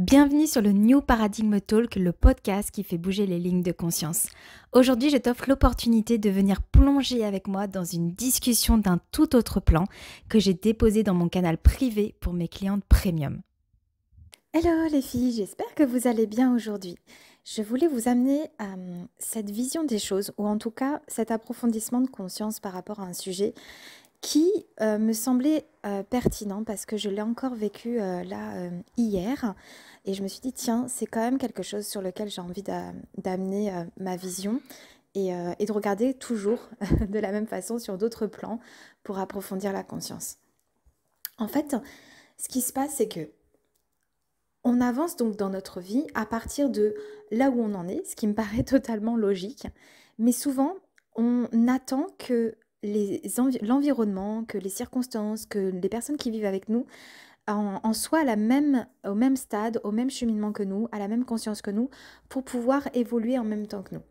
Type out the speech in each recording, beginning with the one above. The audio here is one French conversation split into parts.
Bienvenue sur le New Paradigm Talk, le podcast qui fait bouger les lignes de conscience. Aujourd'hui, je t'offre l'opportunité de venir plonger avec moi dans une discussion d'un tout autre plan que j'ai déposé dans mon canal privé pour mes clientes premium. Hello les filles, j'espère que vous allez bien aujourd'hui. Je voulais vous amener à cette vision des choses, ou en tout cas cet approfondissement de conscience par rapport à un sujet qui me semblait pertinent parce que je l'ai encore vécu hier et je me suis dit tiens, c'est quand même quelque chose sur lequel j'ai envie d'amener ma vision et de regarder toujours de la même façon sur d'autres plans pour approfondir la conscience. En fait, ce qui se passe, c'est que on avance donc dans notre vie à partir de là où on en est, ce qui me paraît totalement logique, mais souvent on attend que l'environnement, que les circonstances, que les personnes qui vivent avec nous en soient au même stade, au même cheminement que nous, à la même conscience que nous, pour pouvoir évoluer en même temps que nous.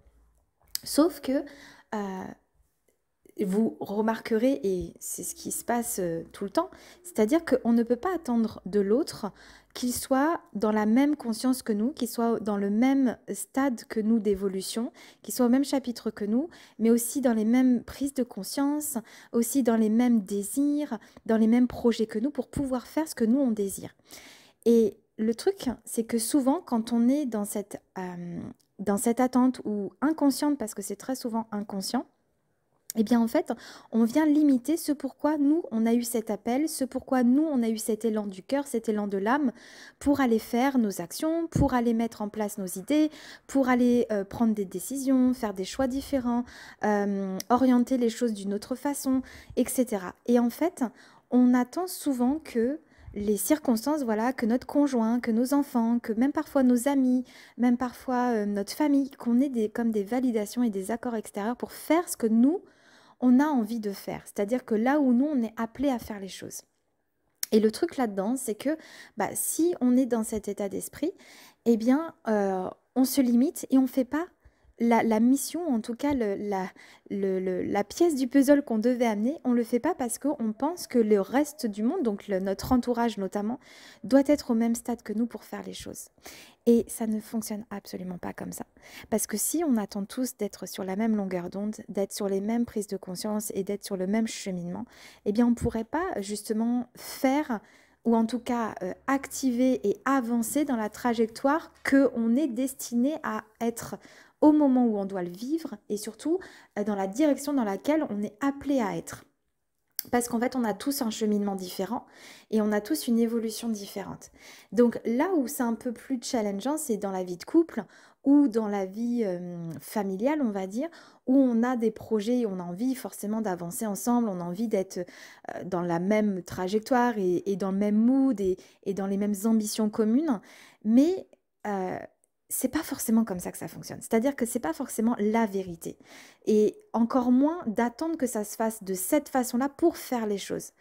Sauf que vous remarquerez, et c'est ce qui se passe tout le temps, c'est-à-dire qu'on ne peut pas attendre de l'autre qu'il soit dans la même conscience que nous, qu'il soit dans le même stade que nous d'évolution, qu'il soit au même chapitre que nous, mais aussi dans les mêmes prises de conscience, aussi dans les mêmes désirs, dans les mêmes projets que nous, pour pouvoir faire ce que nous on désire. Et le truc, c'est que souvent, quand on est dans cette attente ou inconsciente, parce que c'est très souvent inconscient, eh bien en fait, on vient limiter ce pourquoi nous, on a eu cet appel, ce pourquoi nous, on a eu cet élan du cœur, cet élan de l'âme, pour aller faire nos actions, pour aller mettre en place nos idées, pour aller prendre des décisions, faire des choix différents, orienter les choses d'une autre façon, etc. Et en fait, on attend souvent que les circonstances, voilà, que notre conjoint, que nos enfants, que même parfois nos amis, même parfois notre famille, qu'on ait comme des validations et des accords extérieurs pour faire ce que nous, on a envie de faire. C'est-à-dire que là où nous, on est appelé à faire les choses. Et le truc là-dedans, c'est que si on est dans cet état d'esprit, eh bien, on se limite et on ne fait pas la mission, en tout cas la pièce du puzzle qu'on devait amener, on ne le fait pas parce qu'on pense que le reste du monde, donc notre entourage notamment, doit être au même stade que nous pour faire les choses. Et ça ne fonctionne absolument pas comme ça. Parce que si on attend tous d'être sur la même longueur d'onde, d'être sur les mêmes prises de conscience et d'être sur le même cheminement, eh bien on ne pourrait pas justement faire ou en tout cas activer et avancer dans la trajectoire qu'on est destiné à être au moment où on doit le vivre et surtout dans la direction dans laquelle on est appelé à être. Parce qu'en fait, on a tous un cheminement différent et on a tous une évolution différente. Donc là où c'est un peu plus challengeant, c'est dans la vie de couple ou dans la vie familiale, on va dire, où on a des projets et on a envie forcément d'avancer ensemble, on a envie d'être dans la même trajectoire et dans le même mood et dans les mêmes ambitions communes. Mais c'est pas forcément comme ça que ça fonctionne. C'est-à-dire que c'est pas forcément la vérité. Et encore moins d'attendre que ça se fasse de cette façon-là pour faire les choses.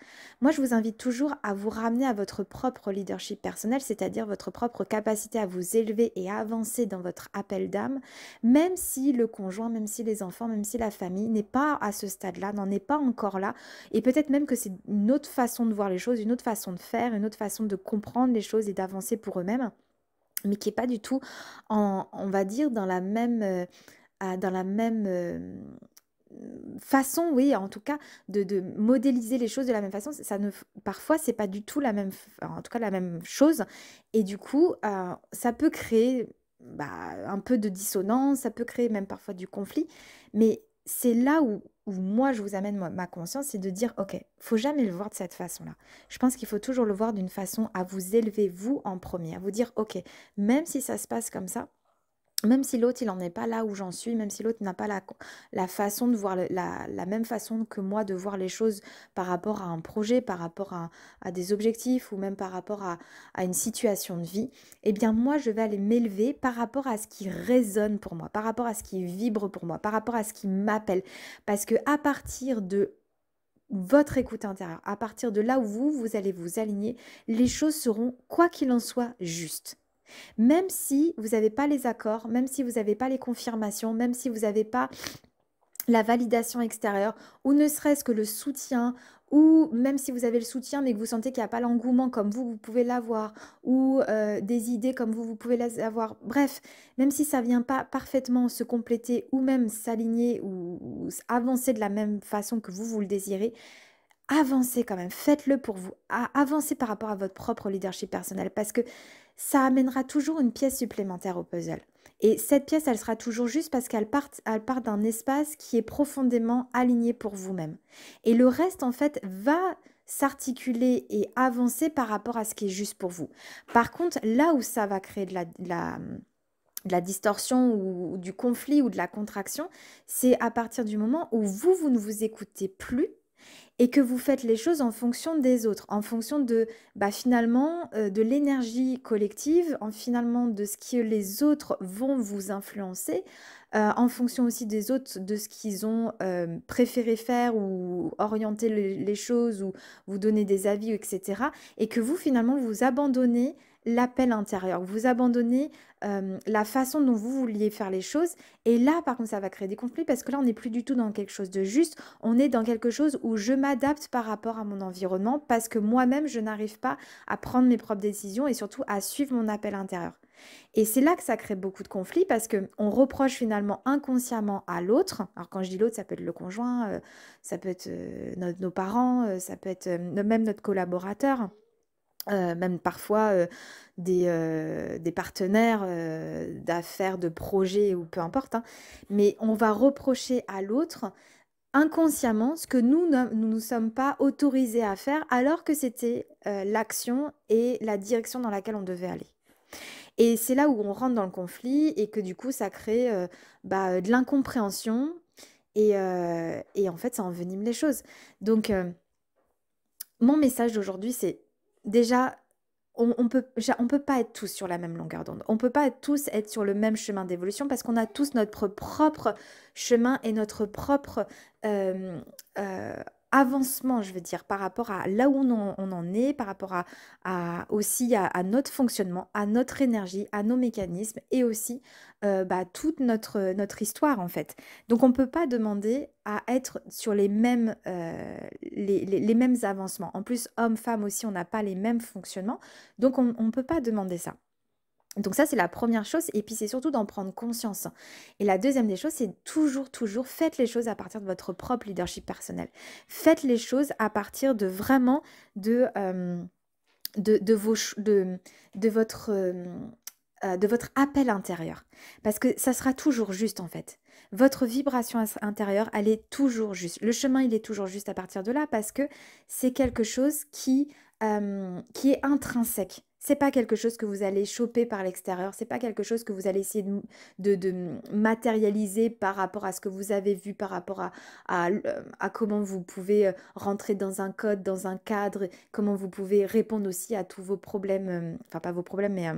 Moi, je vous invite toujours à vous ramener à votre propre leadership personnel, c'est-à-dire votre propre capacité à vous élever et à avancer dans votre appel d'âme, même si le conjoint, même si les enfants, même si la famille n'est pas à ce stade-là, n'en est pas encore là. Et peut-être même que c'est une autre façon de voir les choses, une autre façon de faire, une autre façon de comprendre les choses et d'avancer pour eux-mêmes, mais qui n'est pas du tout, on va dire, dans la même façon, oui, en tout cas, de modéliser les choses de la même façon. Parfois, c'est pas du tout en tout cas, la même chose. Et du coup, ça peut créer un peu de dissonance, ça peut créer même parfois du conflit. Mais c'est là où moi, je vous amène ma conscience, c'est de dire, OK, faut jamais le voir de cette façon-là. Je pense qu'il faut toujours le voir d'une façon à vous élever, vous, en premier, à vous dire, OK, même si ça se passe comme ça, même si l'autre, il n'en est pas là où j'en suis, même si l'autre n'a pas la façon de voir, la même façon que moi de voir les choses par rapport à un projet, par rapport à des objectifs ou même par rapport à une situation de vie, eh bien moi, je vais aller m'élever par rapport à ce qui résonne pour moi, par rapport à ce qui vibre pour moi, par rapport à ce qui m'appelle. Parce que à partir de votre écoute intérieure, à partir de là où vous allez vous aligner, les choses seront, quoi qu'il en soit, justes. Même si vous n'avez pas les accords, même si vous n'avez pas les confirmations, même si vous n'avez pas la validation extérieure, ou ne serait-ce que le soutien, ou même si vous avez le soutien mais que vous sentez qu'il n'y a pas l'engouement comme vous pouvez l'avoir, ou des idées comme vous pouvez les avoir. Bref, même si ça vient pas parfaitement se compléter ou même s'aligner ou avancer de la même façon que vous le désirez, avancez quand même, faites-le pour vous. Avancez par rapport à votre propre leadership personnel parce que ça amènera toujours une pièce supplémentaire au puzzle. Et cette pièce, elle sera toujours juste parce elle part d'un espace qui est profondément aligné pour vous-même. Et le reste, en fait, va s'articuler et avancer par rapport à ce qui est juste pour vous. Par contre, là où ça va créer de la distorsion ou du conflit ou de la contraction, c'est à partir du moment où vous ne vous écoutez plus et que vous faites les choses en fonction des autres, en fonction de finalement de l'énergie collective, finalement de ce que les autres vont vous influencer, en fonction aussi des autres, de ce qu'ils ont préféré faire ou orienter les choses ou vous donner des avis, etc. Et que vous finalement vous abandonnez l'appel intérieur, vous abandonnez la façon dont vous vouliez faire les choses. Et là, par contre, ça va créer des conflits parce que là, on n'est plus du tout dans quelque chose de juste, on est dans quelque chose où je m'adapte par rapport à mon environnement parce que moi-même, je n'arrive pas à prendre mes propres décisions et surtout à suivre mon appel intérieur. Et c'est là que ça crée beaucoup de conflits parce qu'on reproche finalement inconsciemment à l'autre. Alors quand je dis l'autre, ça peut être le conjoint, ça peut être nos parents, ça peut être même notre collaborateur. Même parfois des partenaires d'affaires, de projets ou peu importe, hein. Mais on va reprocher à l'autre inconsciemment ce que nous ne nous sommes pas autorisés à faire alors que c'était l'action et la direction dans laquelle on devait aller. Et c'est là où on rentre dans le conflit et que du coup ça crée de l'incompréhension et en fait ça envenime les choses. Donc mon message d'aujourd'hui c'est déjà on peut pas être tous sur la même longueur d'onde. On peut pas tous être sur le même chemin d'évolution parce qu'on a tous notre propre chemin et notre propre euh, euh, avancement, je veux dire, par rapport à là où on en est, par rapport aussi à notre fonctionnement, à notre énergie, à nos mécanismes et aussi toute notre histoire en fait. Donc on ne peut pas demander à être sur les mêmes, les mêmes avancements. En plus, hommes-femmes aussi, on n'a pas les mêmes fonctionnements. Donc, on ne peut pas demander ça. Donc ça, c'est la première chose. Et puis, c'est surtout d'en prendre conscience. Et la deuxième des choses, c'est toujours, faites les choses à partir de votre propre leadership personnel. Faites les choses à partir de vraiment de, vos, de votre appel intérieur. Parce que ça sera toujours juste, en fait. Votre vibration intérieure, elle est toujours juste. Le chemin, il est toujours juste à partir de là parce que c'est quelque chose qui est intrinsèque. C'est pas quelque chose que vous allez choper par l'extérieur, c'est pas quelque chose que vous allez essayer de matérialiser par rapport à ce que vous avez vu, par rapport à comment vous pouvez rentrer dans un code, dans un cadre, comment vous pouvez répondre aussi à tous vos problèmes, enfin pas vos problèmes, mais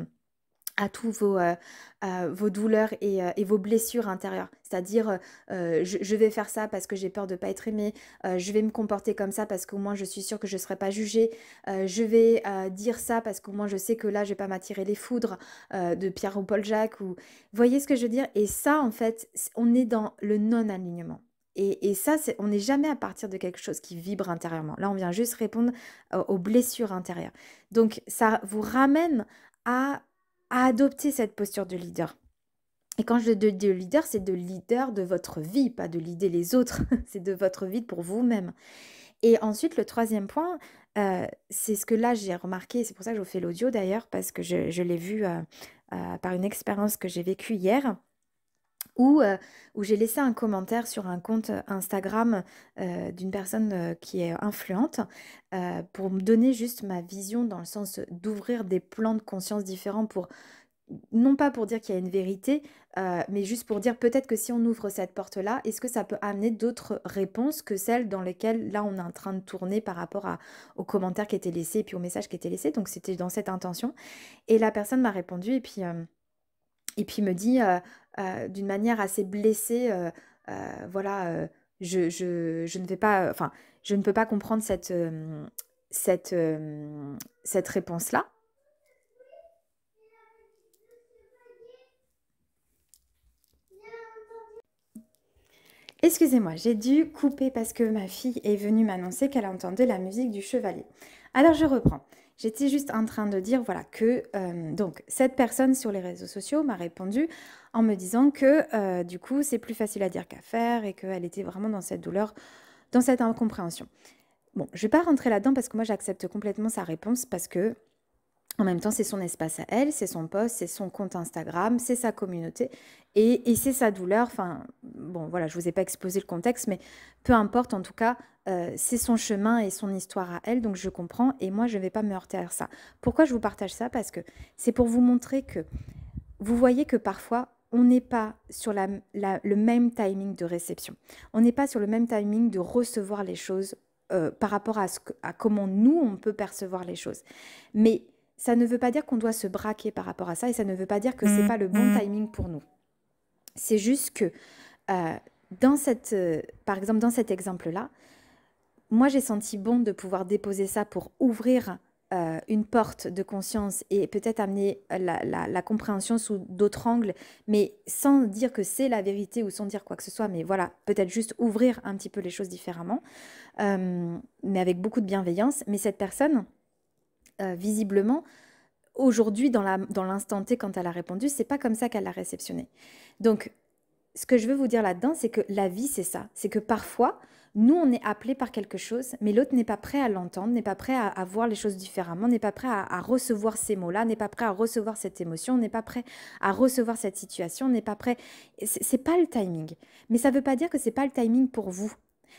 à tous vos douleurs et vos blessures intérieures. C'est-à-dire, je vais faire ça parce que j'ai peur de ne pas être aimée, je vais me comporter comme ça parce qu'au moins je suis sûre que je ne serai pas jugée, je vais dire ça parce qu'au moins je sais que là, je ne vais pas m'attirer les foudres de Pierre ou Paul Jacques. Vous voyez ce que je veux dire? Et ça, en fait, on est dans le non-alignement. Et ça, on n'est jamais à partir de quelque chose qui vibre intérieurement. Là, on vient juste répondre aux blessures intérieures. Donc, ça vous ramène à adopter cette posture de leader. Et quand je dis de leader, c'est de leader de votre vie, pas de leader les autres. C'est de votre vie pour vous-même. Et ensuite, le troisième point, c'est ce que là j'ai remarqué, c'est pour ça que je vous fais l'audio d'ailleurs, parce que je l'ai vu par une expérience que j'ai vécue hier, où j'ai laissé un commentaire sur un compte Instagram d'une personne qui est influente pour me donner juste ma vision dans le sens d'ouvrir des plans de conscience différents pour non pas pour dire qu'il y a une vérité, mais juste pour dire peut-être que si on ouvre cette porte-là, est-ce que ça peut amener d'autres réponses que celles dans lesquelles là on est en train de tourner par rapport aux commentaires qui étaient laissés et puis aux messages qui étaient laissés. Donc c'était dans cette intention. Et la personne m'a répondu et puis me dit d'une manière assez blessée, voilà, je ne vais pas, enfin, je ne peux pas comprendre cette, cette réponse-là. Excusez-moi, j'ai dû couper parce que ma fille est venue m'annoncer qu'elle entendait la musique du chevalier. Alors je reprends. J'étais juste en train de dire voilà que donc cette personne sur les réseaux sociaux m'a répondu en me disant que du coup c'est plus facile à dire qu'à faire et qu'elle était vraiment dans cette douleur, dans cette incompréhension. Bon, je vais pas rentrer là-dedans parce que moi j'accepte complètement sa réponse parce que en même temps, c'est son espace à elle, c'est son post, c'est son compte Instagram, c'est sa communauté et c'est sa douleur. Enfin, bon, voilà, je ne vous ai pas exposé le contexte, mais peu importe, en tout cas, c'est son chemin et son histoire à elle, donc je comprends et moi, je ne vais pas me heurter à ça. Pourquoi je vous partage ça? Parce que c'est pour vous montrer que vous voyez que parfois, on n'est pas sur le même timing de réception. On n'est pas sur le même timing de recevoir les choses par rapport à comment nous, on peut percevoir les choses. Mais ça ne veut pas dire qu'on doit se braquer par rapport à ça et ça ne veut pas dire que c'est pas le bon timing pour nous. C'est juste que euh, par exemple, dans cet exemple-là, moi j'ai senti bon de pouvoir déposer ça pour ouvrir une porte de conscience et peut-être amener la compréhension sous d'autres angles, mais sans dire que c'est la vérité ou sans dire quoi que ce soit, mais voilà, peut-être juste ouvrir un petit peu les choses différemment, mais avec beaucoup de bienveillance. Mais cette personne, visiblement, aujourd'hui, dans l'instant T, quand elle a répondu, c'est pas comme ça qu'elle l'a réceptionné. Donc, ce que je veux vous dire là-dedans, c'est que la vie, c'est ça. C'est que parfois, nous, on est appelé par quelque chose, mais l'autre n'est pas prêt à l'entendre, n'est pas prêt à voir les choses différemment, n'est pas prêt à recevoir ces mots-là, n'est pas prêt à recevoir cette émotion, n'est pas prêt à recevoir cette situation, n'est pas prêt. C'est pas le timing. Mais ça ne veut pas dire que c'est pas le timing pour vous.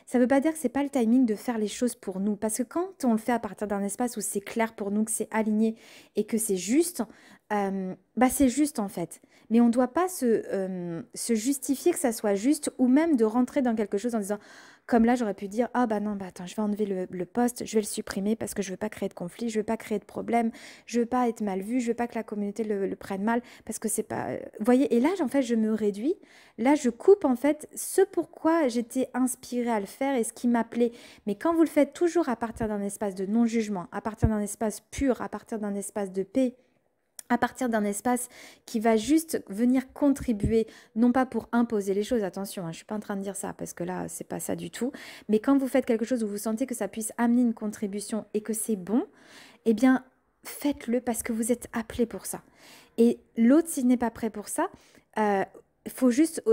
Ça ne veut pas dire que c'est pas le timing de faire les choses pour nous. Parce que quand on le fait à partir d'un espace où c'est clair pour nous, que c'est aligné et que c'est juste, bah c'est juste en fait. Mais on ne doit pas se justifier que ça soit juste ou même de rentrer dans quelque chose en disant, comme là j'aurais pu dire, ah bah non, bah attends, je vais enlever le post, je vais le supprimer parce que je ne veux pas créer de conflit, je ne veux pas créer de problème, je ne veux pas être mal vue, je ne veux pas que la communauté le prenne mal parce que c'est pas... Vous voyez, et là en fait je me réduis, là je coupe en fait ce pourquoi j'étais inspirée à le faire et ce qui m'appelait. Mais quand vous le faites toujours à partir d'un espace de non-jugement, à partir d'un espace pur, à partir d'un espace de paix, à partir d'un espace qui va juste venir contribuer, non pas pour imposer les choses, attention, hein, je ne suis pas en train de dire ça, parce que là, c'est pas ça du tout, mais quand vous faites quelque chose où vous sentez que ça puisse amener une contribution et que c'est bon, eh bien, faites-le parce que vous êtes appelé pour ça. Et l'autre, s'il n'est pas prêt pour ça, il faut juste,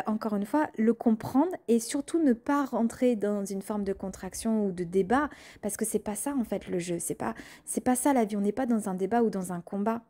encore une fois, le comprendre et surtout ne pas rentrer dans une forme de contraction ou de débat, parce que c'est pas ça, en fait, le jeu, c'est pas ça la vie, on n'est pas dans un débat ou dans un combat.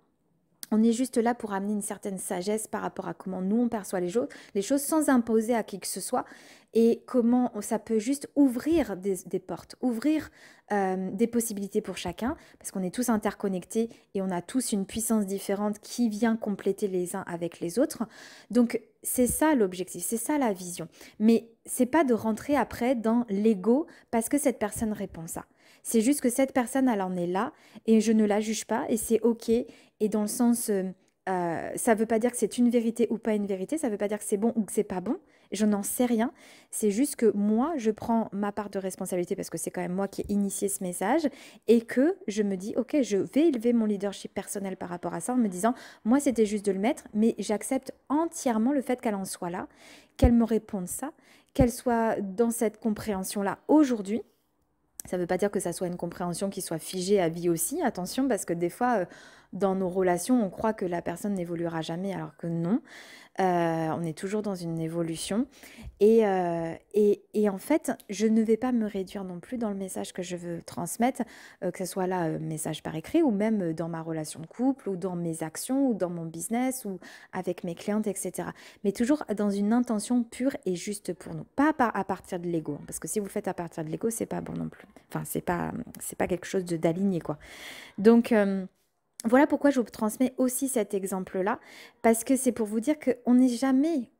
On est juste là pour amener une certaine sagesse par rapport à comment nous on perçoit les choses sans imposer à qui que ce soit et comment ça peut juste ouvrir des portes, ouvrir des possibilités pour chacun parce qu'on est tous interconnectés et on a tous une puissance différente qui vient compléter les uns avec les autres. Donc c'est ça l'objectif, c'est ça la vision. Mais c'est pas de rentrer après dans l'ego parce que cette personne répond ça. C'est juste que cette personne, elle en est là et je ne la juge pas et c'est OK. Et dans le sens, ça ne veut pas dire que c'est une vérité ou pas une vérité, ça ne veut pas dire que c'est bon ou que c'est pas bon. Je n'en sais rien. C'est juste que moi, je prends ma part de responsabilité parce que c'est quand même moi qui ai initié ce message et que je me dis, OK, je vais élever mon leadership personnel par rapport à ça en me disant, moi, c'était juste de le mettre, mais j'accepte entièrement le fait qu'elle en soit là, qu'elle me réponde ça, qu'elle soit dans cette compréhension-là aujourd'hui. Ça ne veut pas dire que ça soit une compréhension qui soit figée à vie aussi, attention, parce que des fois, dans nos relations, on croit que la personne n'évoluera jamais, alors que non. On est toujours dans une évolution. Et en fait, je ne vais pas me réduire non plus dans le message que je veux transmettre, que ce soit là, message par écrit, ou même dans ma relation de couple, ou dans mes actions, ou dans mon business, ou avec mes clientes, etc. Mais toujours dans une intention pure et juste pour nous. Pas à partir de l'ego, hein, parce que si vous le faites à partir de l'ego, c'est pas bon non plus. Enfin, c'est pas quelque chose d'aligné, quoi. Donc... voilà pourquoi je vous transmets aussi cet exemple-là, parce que c'est pour vous dire qu'on n'est jamais,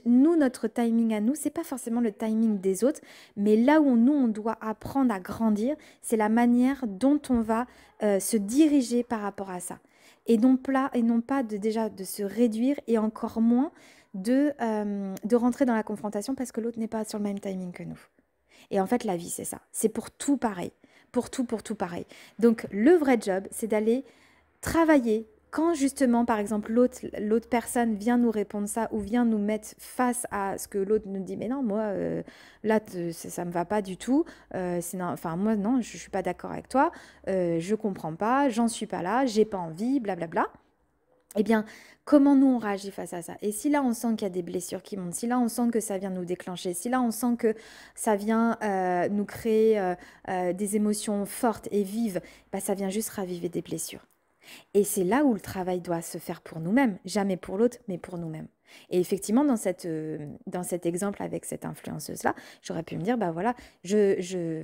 nous, notre timing à nous, c'est pas forcément le timing des autres, mais là où nous, on doit apprendre à grandir, c'est la manière dont on va se diriger par rapport à ça. Et non pas déjà de se réduire et encore moins de rentrer dans la confrontation parce que l'autre n'est pas sur le même timing que nous. Et en fait, la vie, c'est ça. C'est pour tout pareil. Pour tout pareil. Donc, le vrai job, c'est d'aller travailler quand justement, par exemple, l'autre personne vient nous répondre ça ou vient nous mettre face à ce que l'autre nous dit, mais non, moi, là, ça me va pas du tout. Enfin, moi, non, je suis pas d'accord avec toi. Je comprends pas, j'en suis pas là, j'ai pas envie, blablabla. Eh bien, comment nous on réagit face à ça? Et si là on sent qu'il y a des blessures qui montent, si là on sent que ça vient nous déclencher, si là on sent que ça vient nous créer des émotions fortes et vives, bah, ça vient juste raviver des blessures. Et c'est là où le travail doit se faire pour nous-mêmes, jamais pour l'autre, mais pour nous-mêmes. Et effectivement, dans cet exemple avec cette influenceuse-là, j'aurais pu me dire, bah voilà, je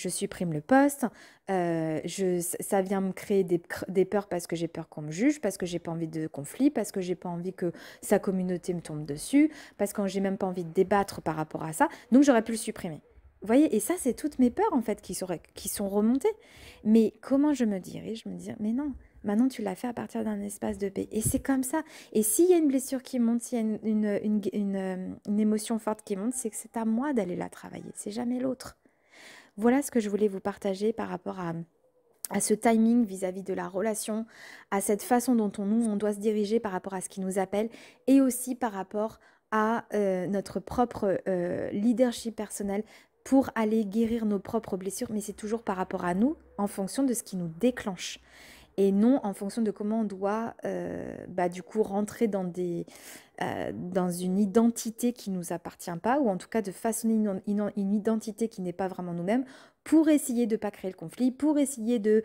supprime le post, ça vient me créer des peurs parce que j'ai peur qu'on me juge, parce que j'ai pas envie de conflit, parce que j'ai pas envie que sa communauté me tombe dessus, parce que j'ai même pas envie de débattre par rapport à ça, donc j'aurais pu le supprimer. Vous voyez, et ça, c'est toutes mes peurs en fait qui sont remontées. Mais comment je me dirige? Je me dis, mais non, maintenant, tu l'as fait à partir d'un espace de paix. Et c'est comme ça. Et s'il y a une blessure qui monte, s'il y a une émotion forte qui monte, c'est que c'est à moi d'aller la travailler. C'est jamais l'autre. Voilà ce que je voulais vous partager par rapport à ce timing vis-à-vis de la relation, à cette façon dont on doit se diriger par rapport à ce qui nous appelle et aussi par rapport à notre propre leadership personnel pour aller guérir nos propres blessures. Mais c'est toujours par rapport à nous, en fonction de ce qui nous déclenche. Et non en fonction de comment on doit du coup rentrer dans une identité qui ne nous appartient pas, ou en tout cas de façonner une identité qui n'est pas vraiment nous-mêmes, pour essayer de ne pas créer le conflit, pour essayer de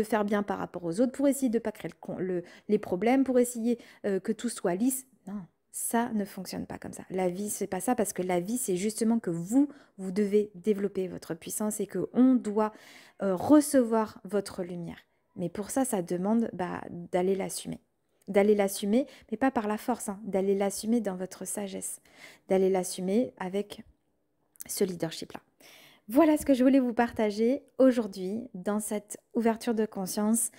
faire bien par rapport aux autres, pour essayer de ne pas créer les problèmes, pour essayer que tout soit lisse. Non, ça ne fonctionne pas comme ça. La vie, c'est pas ça, parce que la vie, c'est justement que vous devez développer votre puissance et qu'on doit recevoir votre lumière. Mais pour ça, ça demande d'aller l'assumer. D'aller l'assumer, mais pas par la force, hein, d'aller l'assumer dans votre sagesse, d'aller l'assumer avec ce leadership-là. Voilà ce que je voulais vous partager aujourd'hui dans cette ouverture de conscience,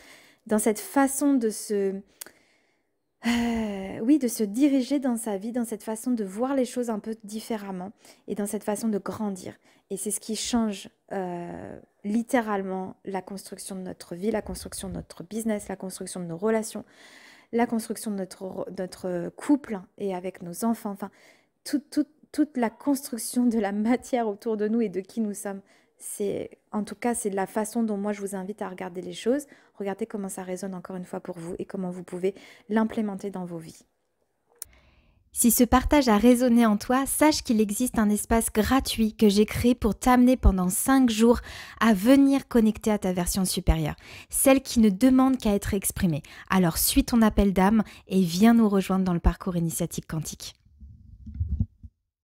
dans cette façon de se diriger dans sa vie, dans cette façon de voir les choses un peu différemment et dans cette façon de grandir. Et c'est ce qui change littéralement la construction de notre vie, la construction de notre business, la construction de nos relations, la construction de notre couple et avec nos enfants, enfin, toute la construction de la matière autour de nous et de qui nous sommes. En tout cas, c'est la façon dont moi je vous invite à regarder les choses. Regardez comment ça résonne encore une fois pour vous et comment vous pouvez l'implémenter dans vos vies. Si ce partage a résonné en toi, sache qu'il existe un espace gratuit que j'ai créé pour t'amener pendant 5 jours à venir connecter à ta version supérieure, celle qui ne demande qu'à être exprimée. Alors suis ton appel d'âme et viens nous rejoindre dans le parcours initiatique quantique.